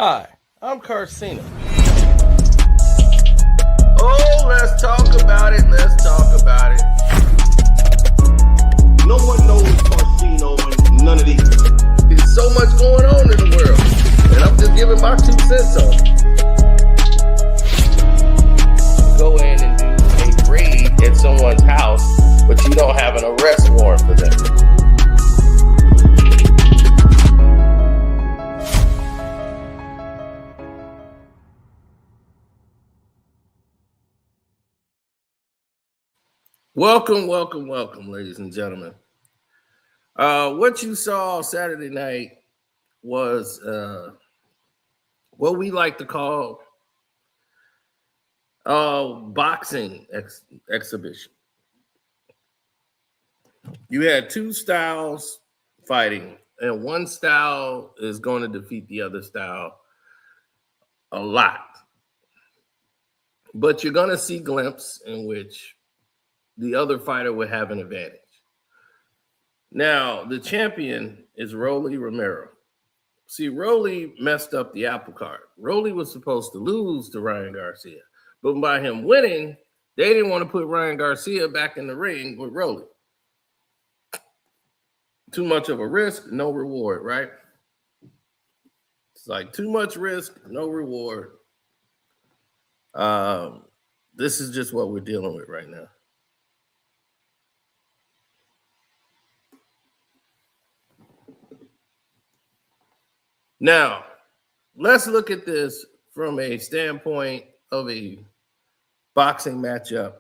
Hi, I'm Carcino. Oh, let's talk about it. Let's talk about it. No one knows Carcino and none of these. There's so much going on in the world, and I'm just giving my 2 cents on it. Go in and do a raid at someone's house, but you don't have an arrest warrant for them. Welcome, ladies and gentlemen. What you saw Saturday night was what we like to call boxing exhibition. You had 2 styles fighting, and one style is going to defeat the other style a lot. But you're going to see glimpses in which the other fighter would have an advantage. Now, the champion is Romero. See, Rolly messed up the apple cart. Rolly was supposed to lose to Ryan Garcia, but by him winning, they didn't want to put Ryan Garcia back in the ring with Rolly. Too much of a risk, no reward, right? It's like too much risk, no reward. This is just what we're dealing with right now. Now, let's look at this from a standpoint of a boxing matchup.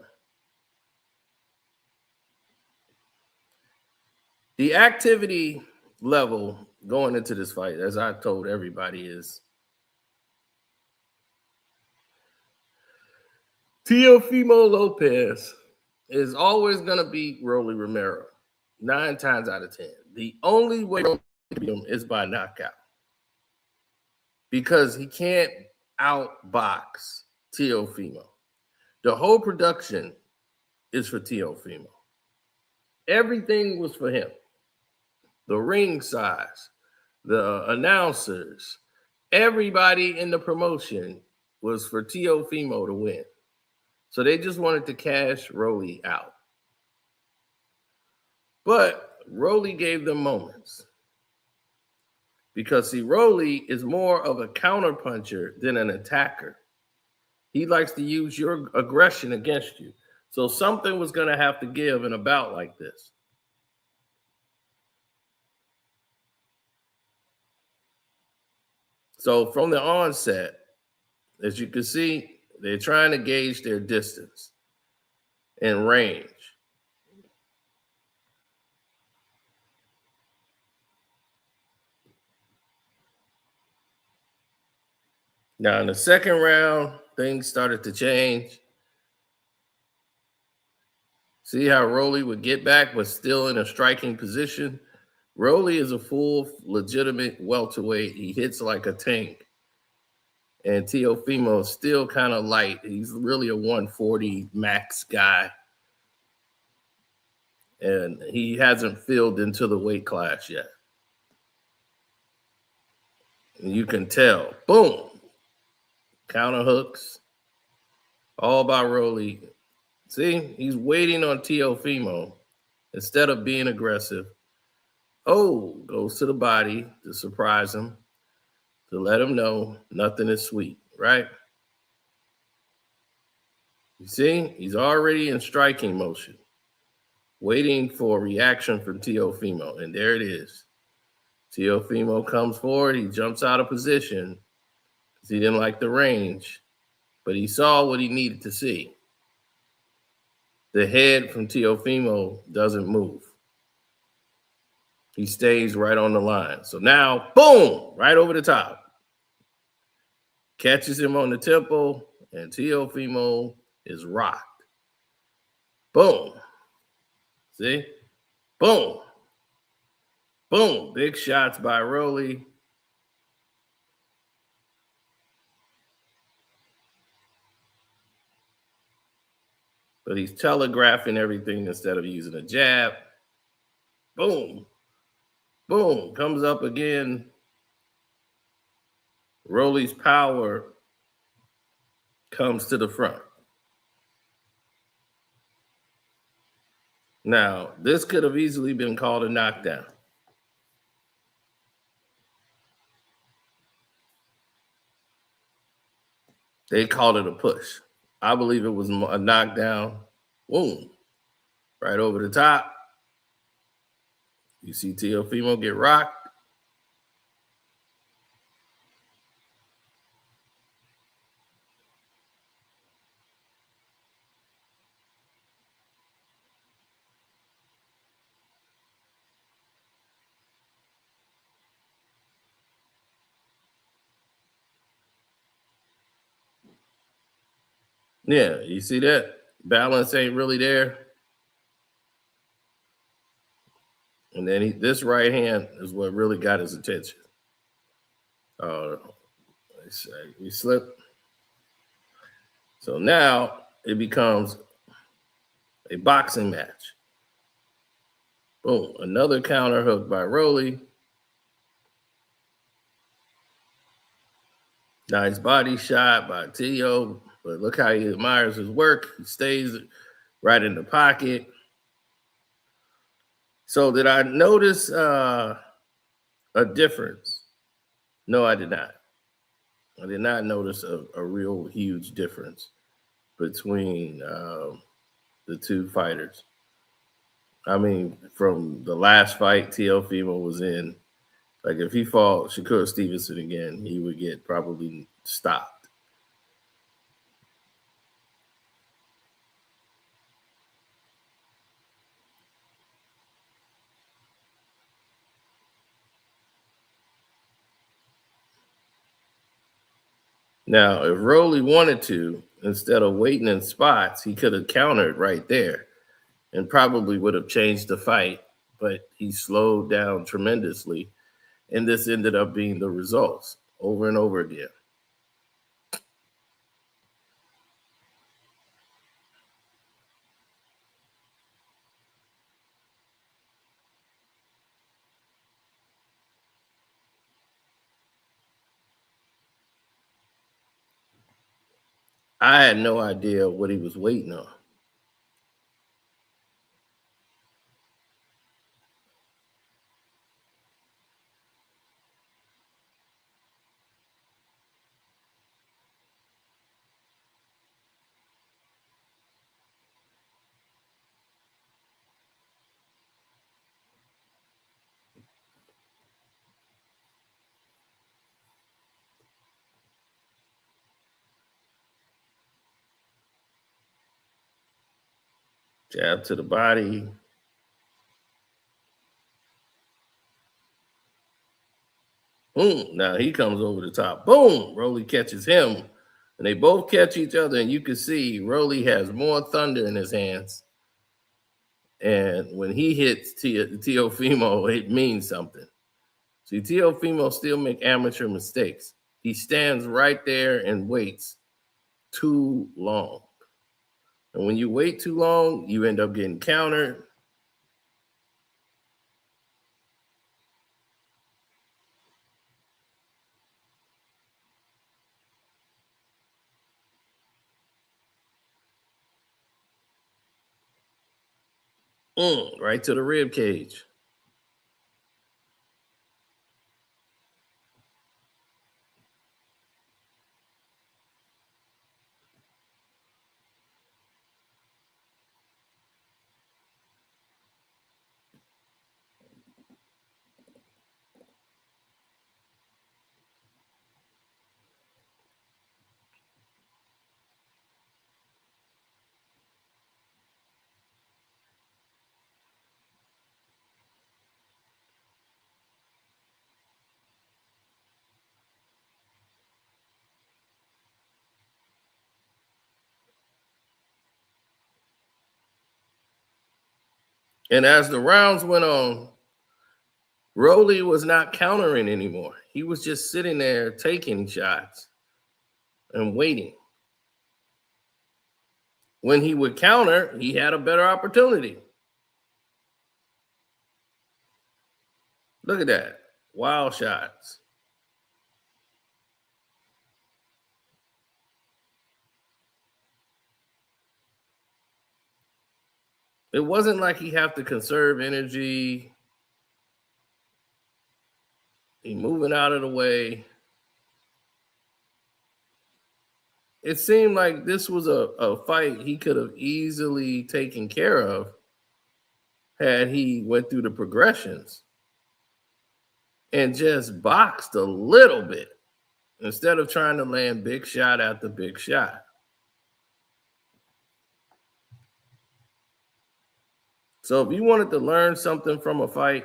The activity level going into this fight, as I told everybody, is Teofimo Lopez is always going to beat Rolly Romero 9 times out of 10. The only way to beat him is by knockout, because he can't outbox Teofimo. The whole production is for Teofimo. Everything was for him. The ring size, the announcers, everybody in the promotion was for Teofimo to win. So they just wanted to cash Rolly out. But Rolly gave them moments. Because, see, Rolly is more of a counterpuncher than an attacker. He likes to use your aggression against you. So something was going to have to give in a bout like this. So from the onset, as you can see, they're trying to gauge their distance and range. Now, in the second round, things started to change. See how Rolly would get back, but still in a striking position? Rolly is a full, legitimate welterweight. He hits like a tank. And Teofimo is still kind of light. He's really a 140 max guy. And he hasn't filled into the weight class yet. And you can tell. Boom. Counter hooks. All by Rolly. See, he's waiting on Teofimo instead of being aggressive. Oh, goes to the body to surprise him, to let him know nothing is sweet, right? You see, he's already in striking motion, waiting for a reaction from Teofimo, and there it is. Teofimo comes forward, he jumps out of position because he didn't like the range, but he saw what he needed to see. The head from Teofimo doesn't move. He stays right on the line. So now, boom, right over the top. Catches him on the temple, and Teofimo is rocked. Boom. See? Boom. Boom. Big shots by Rolly. But he's telegraphing everything instead of using a jab. Boom. Boom. Comes up again. Rolly's power comes to the front. Now, this could have easily been called a knockdown. They called it a push. I believe it was a knockdown. Boom. Right over the top. You see Teofimo get rocked. Yeah, you see that? Balance ain't really there. And then this right hand is what really got his attention. He slipped. So now it becomes a boxing match. Boom, another counter hook by Rolly. Nice body shot by Tio, but look how he admires his work. He stays right in the pocket. So did I notice a difference? No, I did not. I did not notice a real huge difference between the two fighters. I mean, from the last fight Teofimo was in, like if he fought Shakur Stevenson again, he would get probably stopped. Now, if Rolly wanted to, instead of waiting in spots, he could have countered right there and probably would have changed the fight, but he slowed down tremendously, and this ended up being the results over and over again. I had no idea what he was waiting on. Jab to the body. Boom. Now he comes over the top. Boom. Rolly catches him. And they both catch each other. And you can see Rolly has more thunder in his hands. And when he hits Teofimo, it means something. See, Teofimo still make amateur mistakes. He stands right there and waits too long. And when you wait too long, you end up getting countered. Right to the rib cage. And as the rounds went on, Rolly was not countering anymore. He was just sitting there taking shots and waiting. When he would counter, he had a better opportunity. Look at that. Wild shots. It wasn't like he had to conserve energy. He moving out of the way. It seemed like this was a fight he could have easily taken care of had he went through the progressions and just boxed a little bit instead of trying to land big shot after big shot. So if you wanted to learn something from a fight,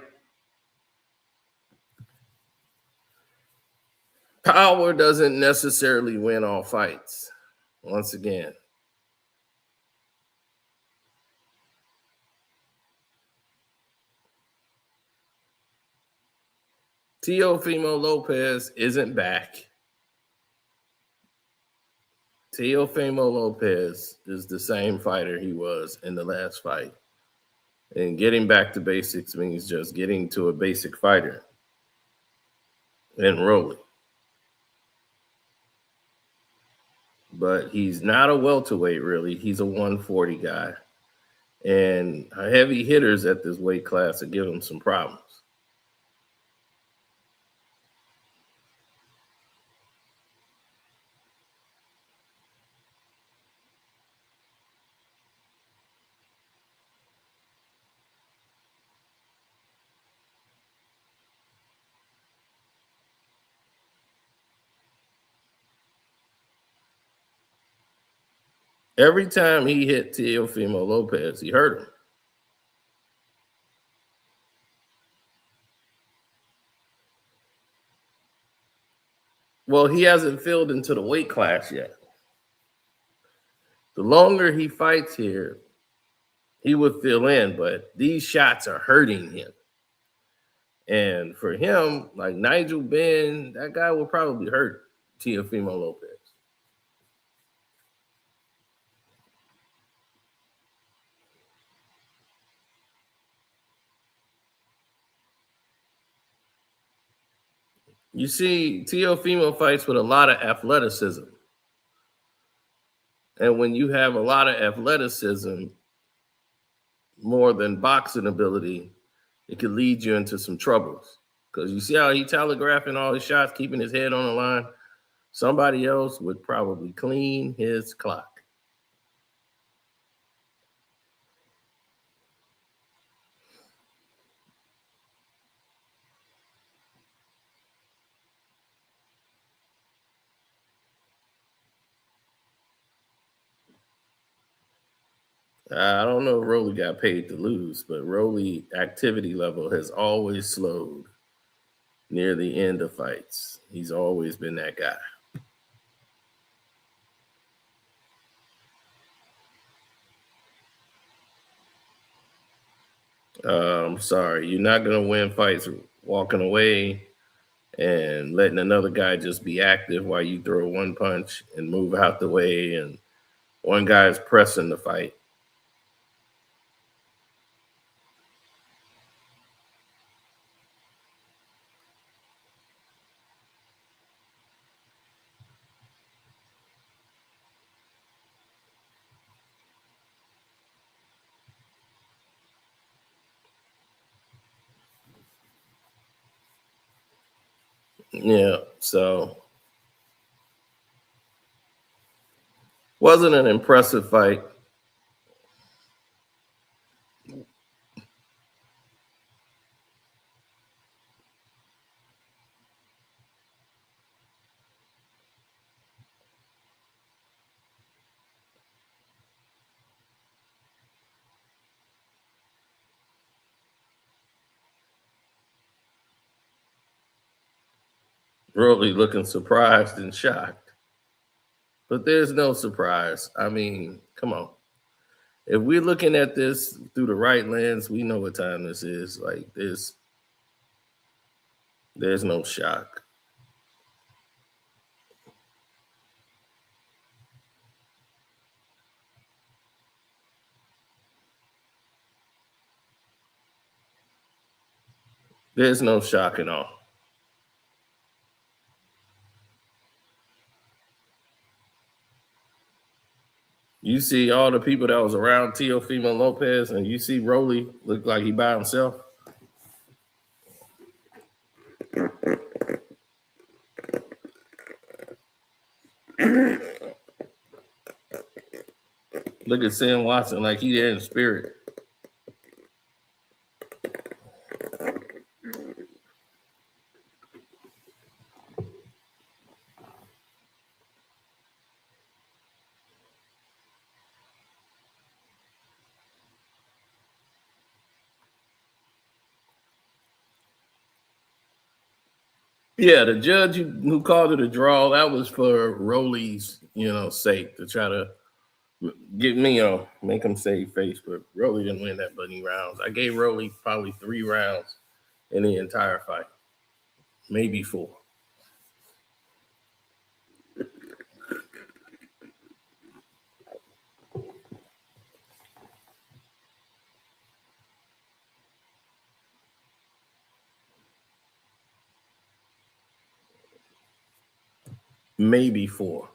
power doesn't necessarily win all fights. Once again, Teofimo Lopez isn't back. Teofimo Lopez is the same fighter he was in the last fight. And getting back to basics means just getting to a basic fighter and rolling. But he's not a welterweight, really. He's a 140 guy. And heavy hitters at this weight class are giving him some problems. Every time he hit Teofimo Lopez, he hurt him. Well, he hasn't filled into the weight class yet. The longer he fights here, he would fill in, but these shots are hurting him. And for him, like Nigel Benn, that guy will probably hurt Teofimo Lopez. You see, Teofimo fights with a lot of athleticism. And when you have a lot of athleticism, more than boxing ability, it could lead you into some troubles. Because you see how he telegraphing all his shots, keeping his head on the line? Somebody else would probably clean his clock. I don't know if Rolly got paid to lose, but Rolly activity level has always slowed near the end of fights. He's always been that guy. I'm sorry. You're not going to win fights walking away and letting another guy just be active while you throw one punch and move out the way and one guy is pressing the fight. Yeah, so wasn't an impressive fight. Really looking surprised and shocked. But there's no surprise. I mean, come on. If we're looking at this through the right lens, we know what time this is. Like this, there's no shock. There's no shock at all. You see all the people that was around Teofimo Lopez, and you see Rolly look like he by himself. Look at Sam Watson like he there in spirit. Yeah, the judge who called it a draw, that was for Rolly's, sake, to try to get me, make him save face. But Rolly didn't win that many rounds. I gave Rolly probably 3 rounds in the entire fight, maybe 4. Maybe 4.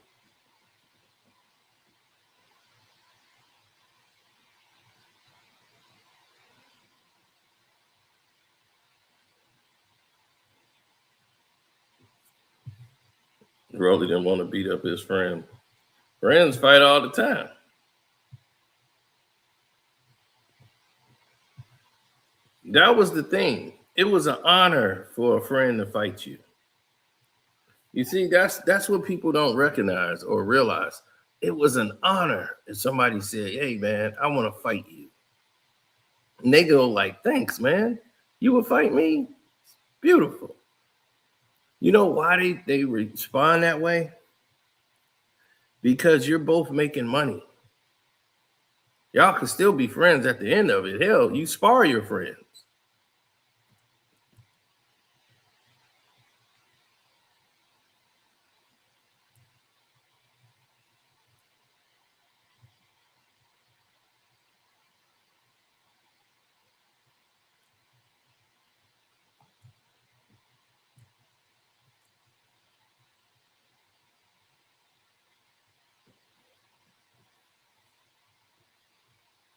Rolly didn't want to beat up his friend. Friends fight all the time. That was the thing. It was an honor for a friend to fight you. You see, that's what people don't recognize or realize. It was an honor if somebody said, "Hey, man, I want to fight you." And they go like, "Thanks, man. You will fight me? Beautiful." You know why they respond that way? Because you're both making money. Y'all can still be friends at the end of it. Hell, you spar your friends.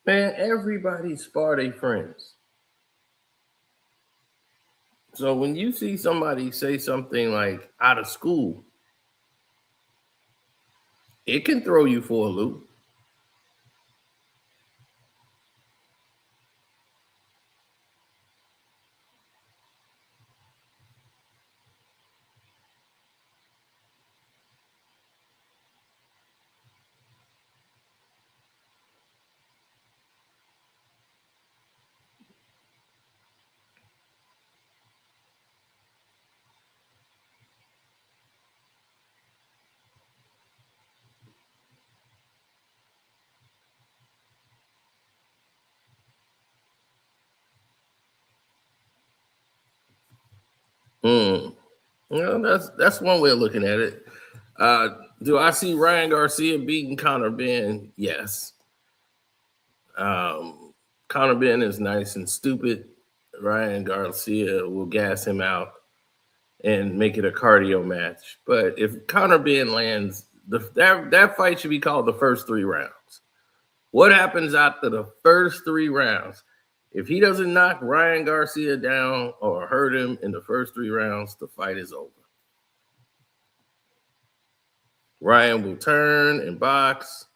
Man, everybody spar their friends. So when you see somebody say something like out of school, it can throw you for a loop. That's one way of looking at it. Do I see Ryan Garcia beating Conor Ben? Yes. Conor Ben is nice and stupid. Ryan Garcia will gas him out and make it a cardio match. But if Conor Ben lands, that fight should be called the first 3 rounds. What happens after the first 3 rounds? If he doesn't knock Ryan Garcia down or hurt him in the first 3 rounds, the fight is over. Ryan will turn and box.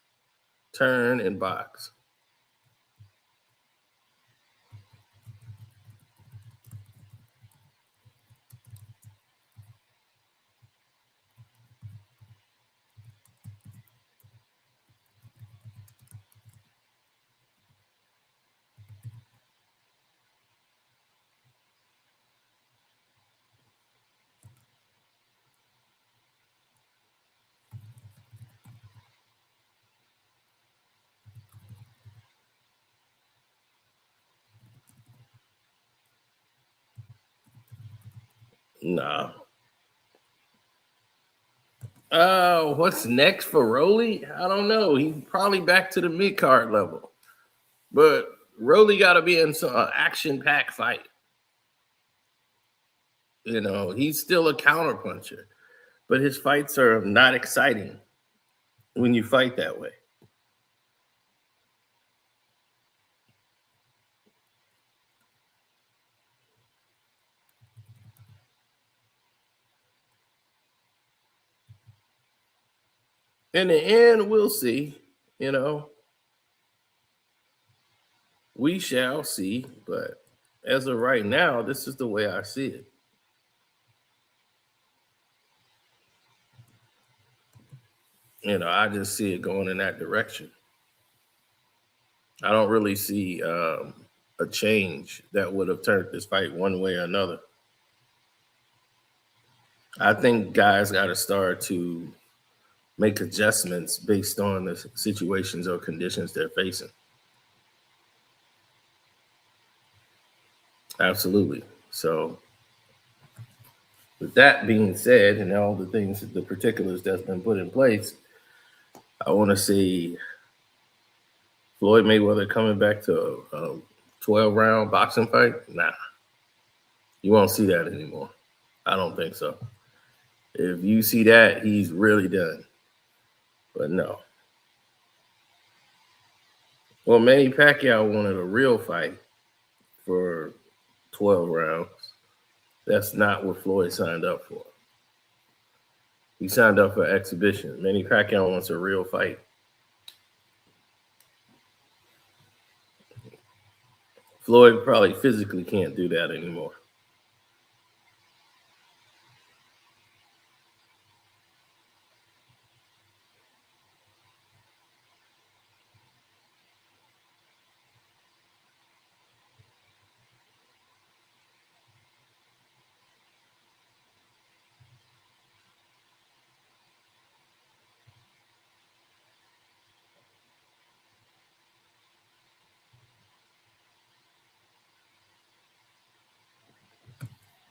Nah. What's next for Rolly? I don't know. He's probably back to the mid-card level. But Rolly got to be in some action-packed fight. He's still a counterpuncher. But his fights are not exciting when you fight that way. In the end, we'll see. You know, we shall see. But as of right now, this is the way I see it. You know, I just see it going in that direction. I don't really see a change that would have turned this fight one way or another. I think guys got to start to make adjustments based on the situations or conditions they're facing. Absolutely. So, with that being said, and all the things, the particulars that's been put in place, I want to see Floyd Mayweather coming back to a 12-round boxing fight. Nah, you won't see that anymore. I don't think so. If you see that, he's really done. But no. Well, Manny Pacquiao wanted a real fight for 12 rounds. That's not what Floyd signed up for. He signed up for exhibition. Manny Pacquiao wants a real fight. Floyd probably physically can't do that anymore.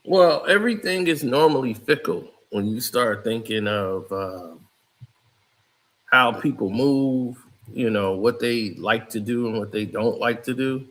Well, everything is normally fickle when you start thinking of how people move, you know, what they like to do and what they don't like to do.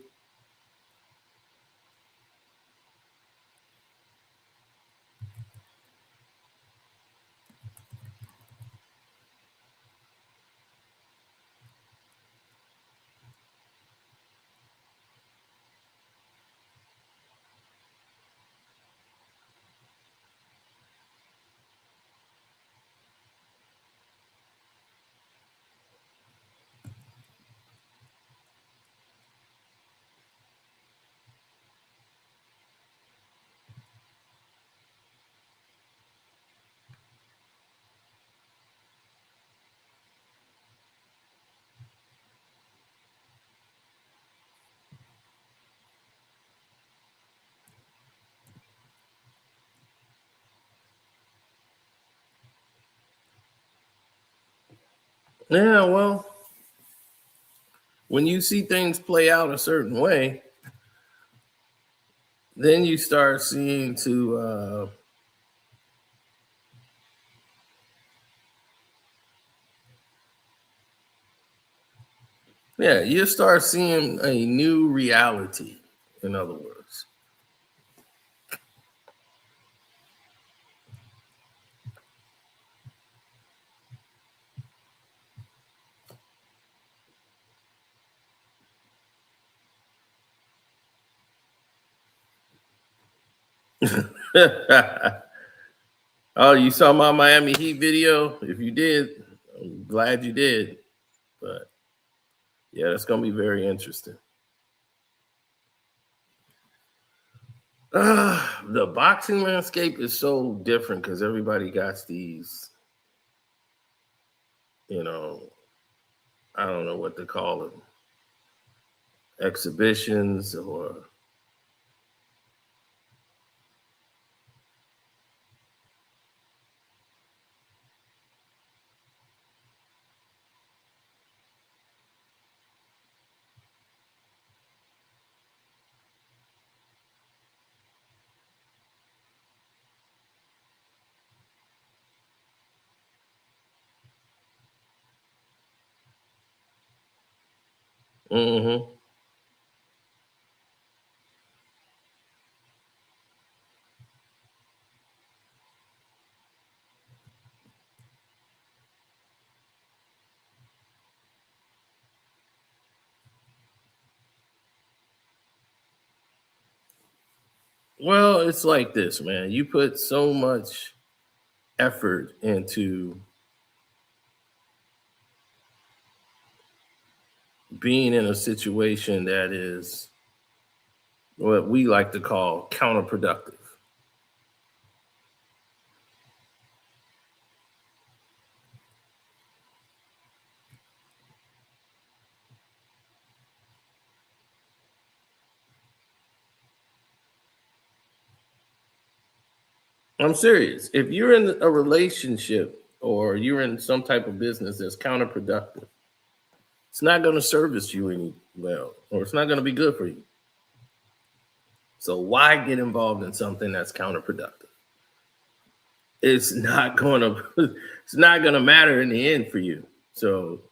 Yeah, well, when you see things play out a certain way, then you start seeing you start seeing a new reality, in other words. Oh, you saw my Miami Heat video? If you did, I'm glad you did. But yeah, that's going to be very interesting. The boxing landscape is so different because everybody got these, you know, I don't know what to call them, exhibitions or. Mm-hmm. Well, it's like this, man. You put so much effort into being in a situation that is what we like to call counterproductive. I'm serious. If you're in a relationship or you're in some type of business that's counterproductive, it's not going to service you any well, or it's not going to be good for you. So why get involved in something that's counterproductive? It's not going to it's not going to matter in the end for you. So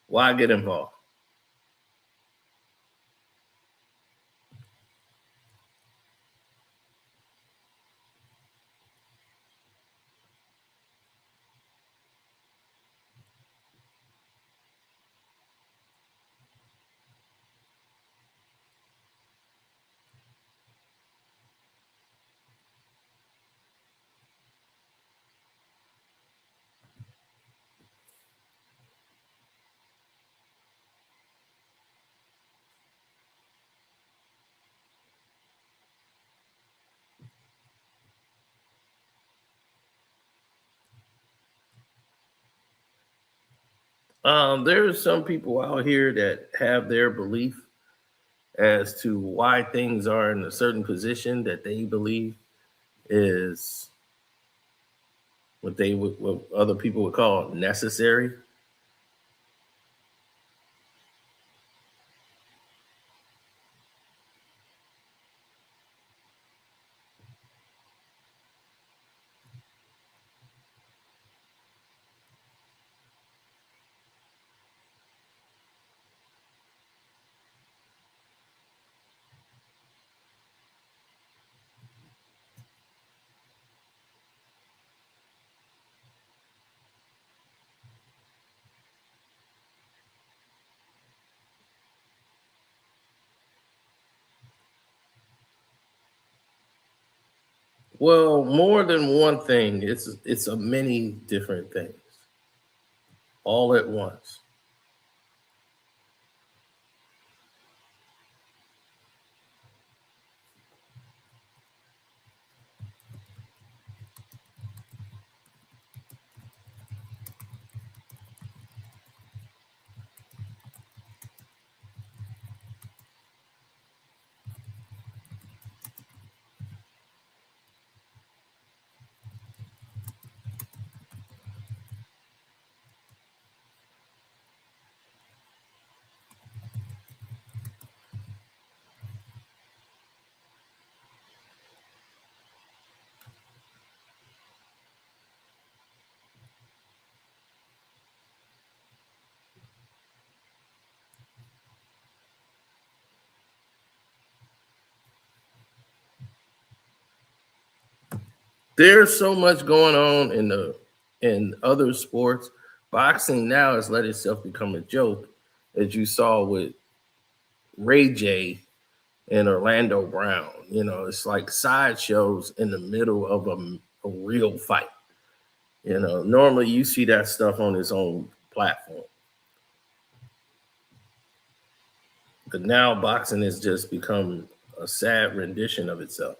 why get involved? There are some people out here that have their belief as to why things are in a certain position that they believe is what other people would call necessary. Well, more than one thing. It's a many different things all at once. There's so much going on in other sports. Boxing now has let itself become a joke, as you saw with Ray J and Orlando Brown. You know, it's like sideshows in the middle of a real fight. You know, normally you see that stuff on its own platform. But now boxing has just become a sad rendition of itself.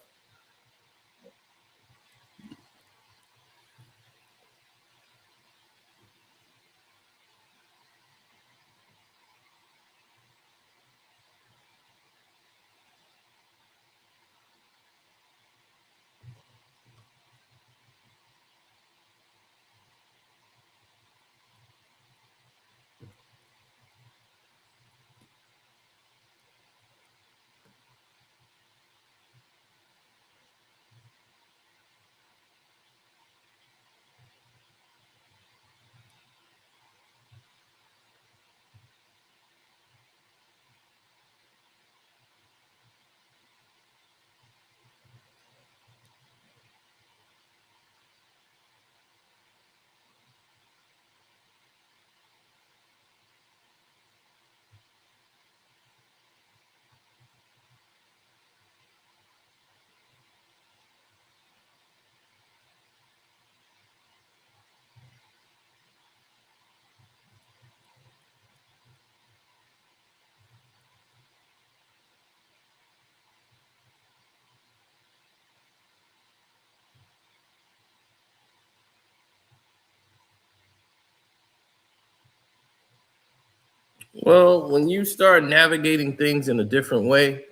Well, when you start navigating things in a different way,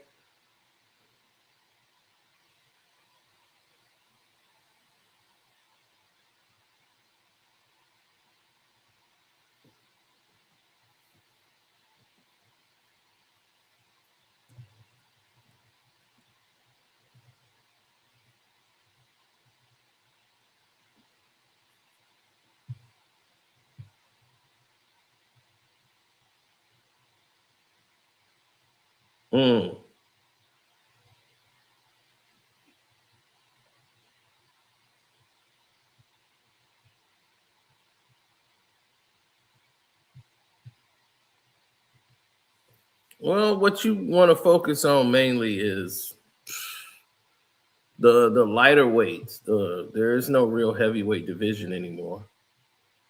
mm, well, what you want to focus on mainly is the lighter weights. There is no real heavyweight division anymore.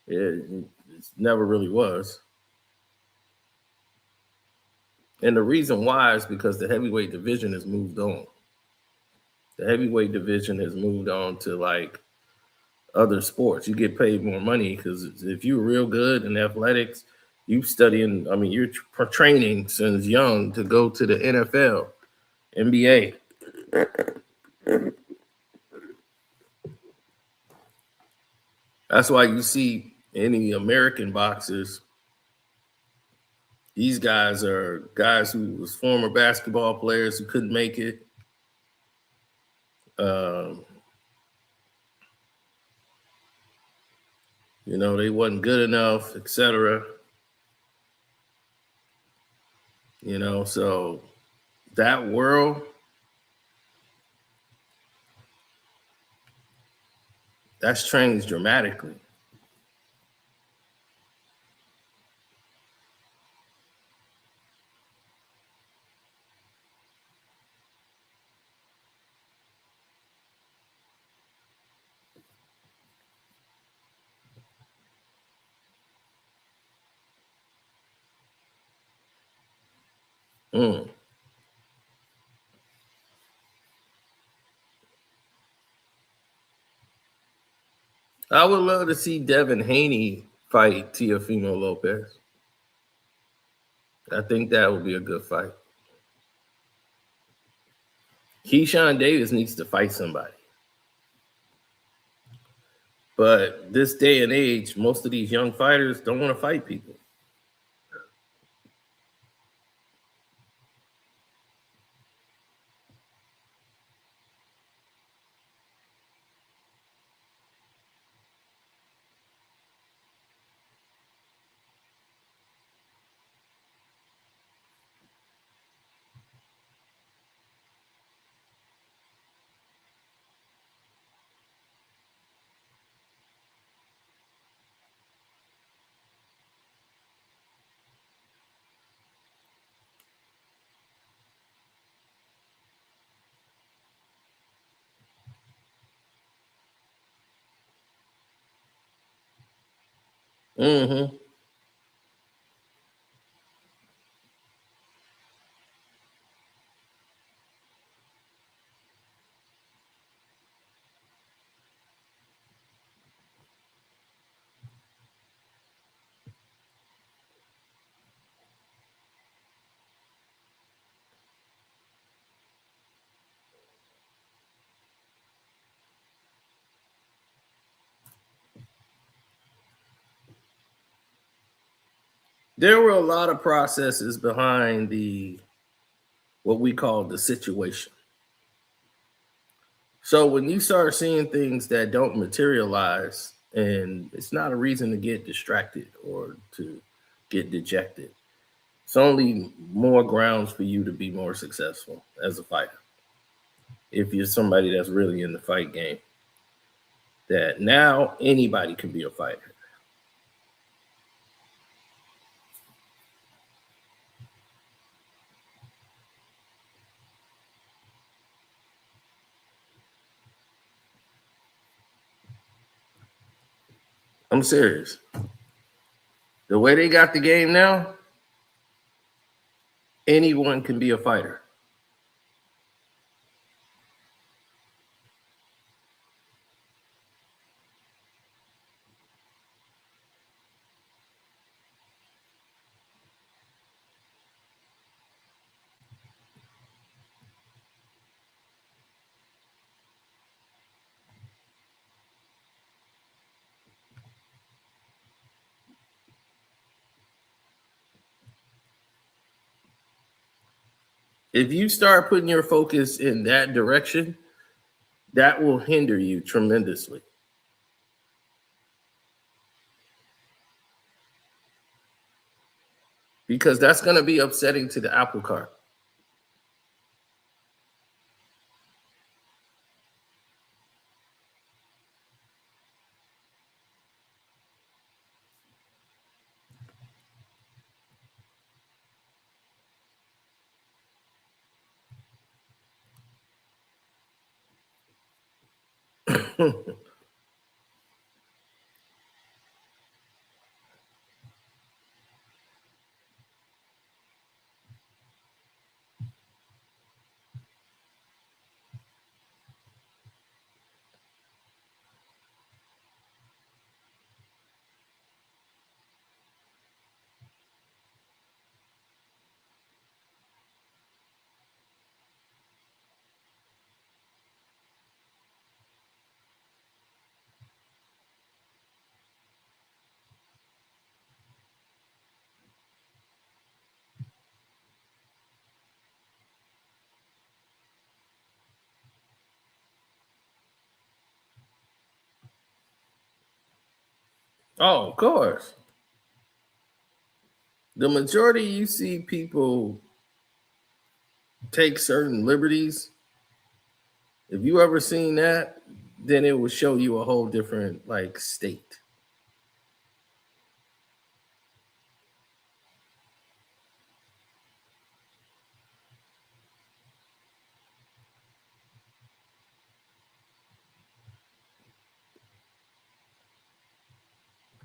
It never really was. And the reason why is because the heavyweight division has moved on. The heavyweight division has moved on to like other sports. You get paid more money because if you're real good in athletics, you studying. I mean, you're training since young to go to the NFL, NBA. That's why you see any American boxers. These guys are guys who was former basketball players who couldn't make it. Um, they wasn't good enough, etc. So that world, that's changed dramatically. Mm. I would love to see Devin Haney fight Teofimo Lopez. I think that would be a good fight. Keyshawn Davis needs to fight somebody. But this day and age, most of these young fighters don't want to fight people. Mm-hmm. There were a lot of processes behind the what we call the situation. So when you start seeing things that don't materialize, and it's not a reason to get distracted or to get dejected. It's only more grounds for you to be more successful as a fighter. If you're somebody that's really in the fight game, that now anybody can be a fighter. I'm serious. The way they got the game now, anyone can be a fighter. If you start putting your focus in that direction, that will hinder you tremendously. Because that's going to be upsetting to the apple cart. Oh, of course. The majority you see people take certain liberties. If you ever seen that, then it will show you a whole different like state.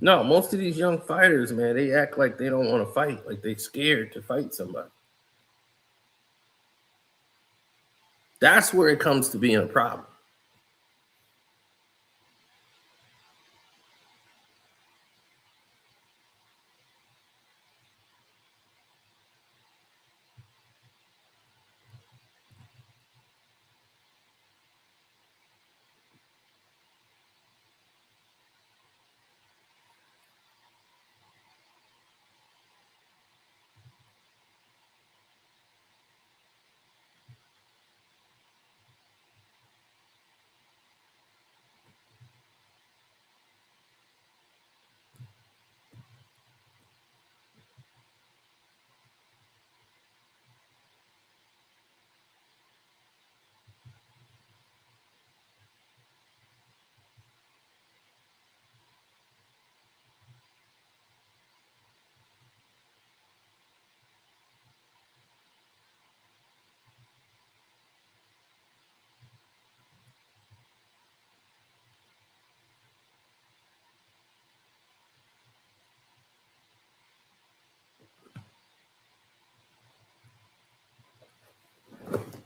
No, most of these young fighters, man, they act like they don't want to fight, like they scared to fight somebody. That's where it comes to being a problem.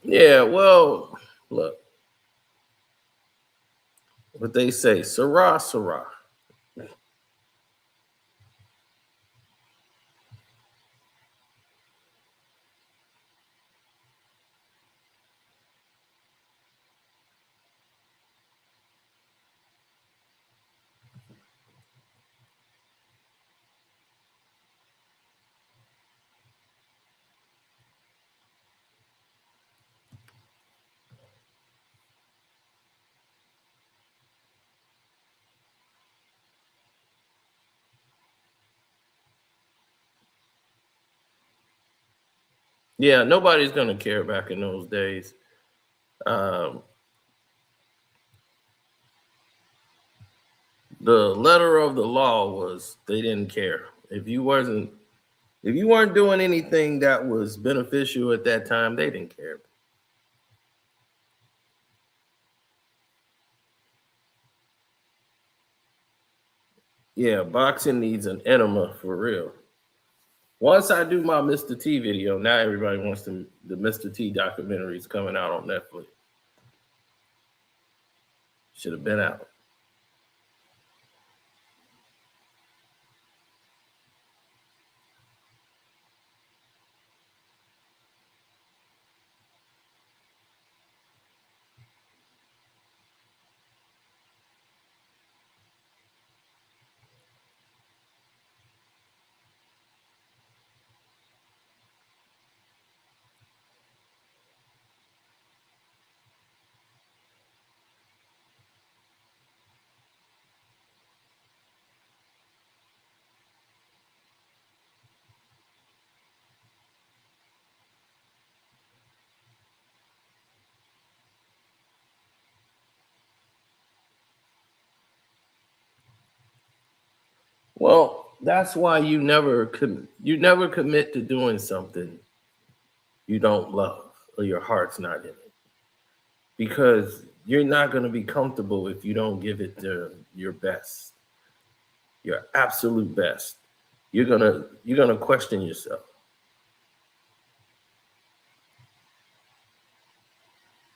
Yeah, well, look, what they say, Sarah, Sarah. Yeah, nobody's gonna care back in those days. Um, the letter of the law was they didn't care if you weren't doing anything that was beneficial at that time, they didn't care. Yeah, boxing needs an enema for real. Once I do my Mr. T video, now everybody wants the Mr. T documentaries coming out on Netflix. Should have been out. That's why you never commit to doing something you don't love or your heart's not in it. Because you're not going to be comfortable if you don't give it your best, your absolute best. You're gonna question yourself.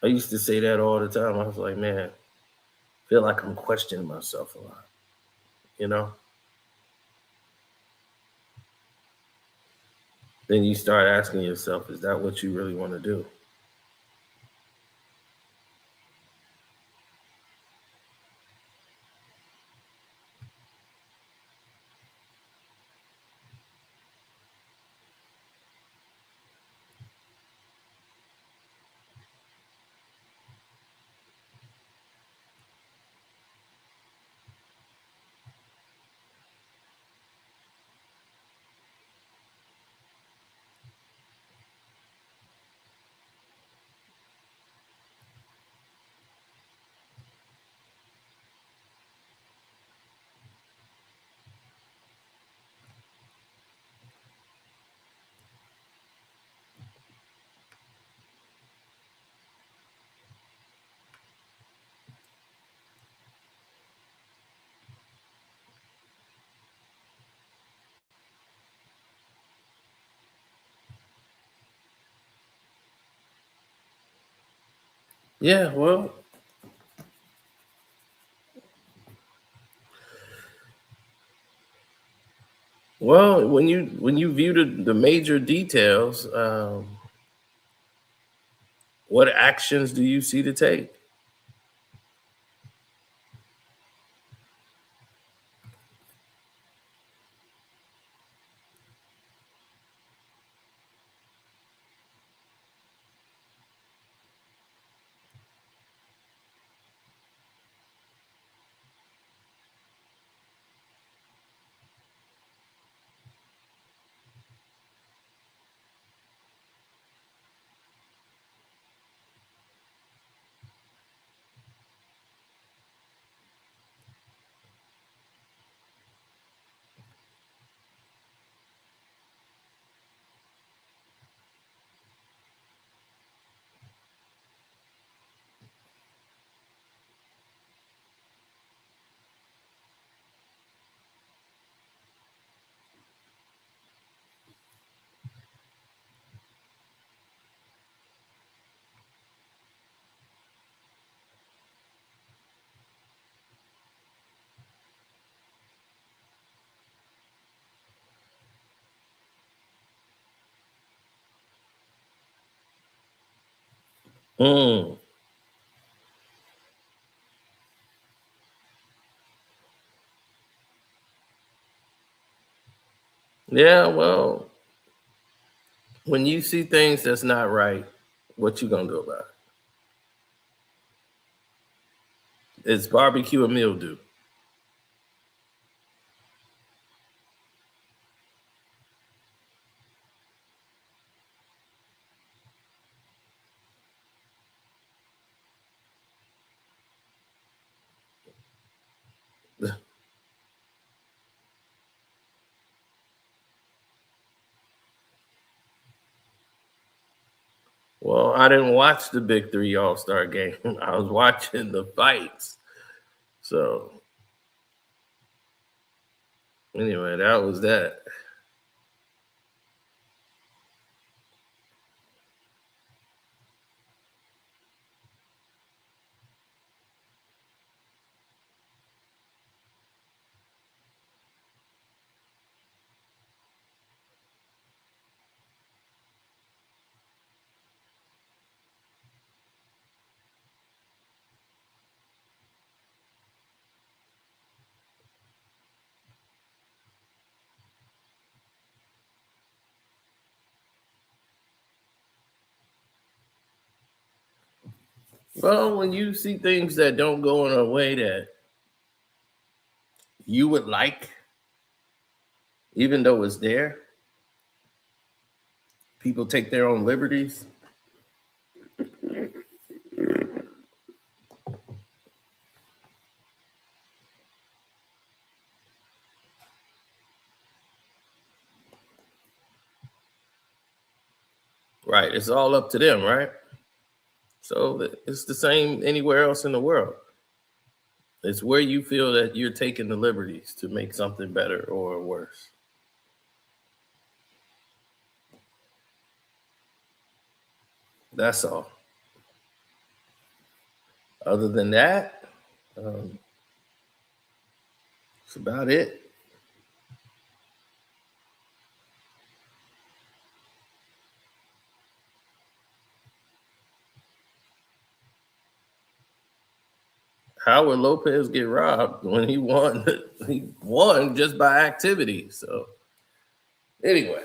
I used to say that all the time. I was like, man, I feel like I'm questioning myself a lot, you know? Then you start asking yourself, is that what you really want to do? Yeah, well, when you view the major details, what actions do you see to take? Mm. Yeah, well, when you see things that's not right, what you gonna do about it? It's barbecue and mildew. Well, I didn't watch the Big Three All-Star game. I was watching the fights. So anyway, that was that. Well, when you see things that don't go in a way that you would like, even though it's there, people take their own liberties. Right. It's all up to them, right? So it's the same anywhere else in the world. It's where you feel that you're taking the liberties to make something better or worse. That's all. Other than that, that's about it. How would Lopez get robbed when he won? He won just by activity. So anyway,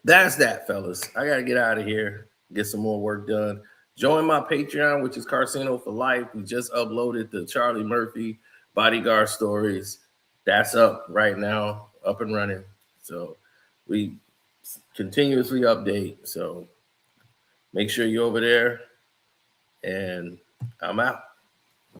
that's that, fellas. I got to get out of here, get some more work done. Join my Patreon, which is Carcino for Life. We just uploaded the Charlie Murphy bodyguard stories. That's up right now, up and running. So we continuously update. So make sure you're over there. And I'm out.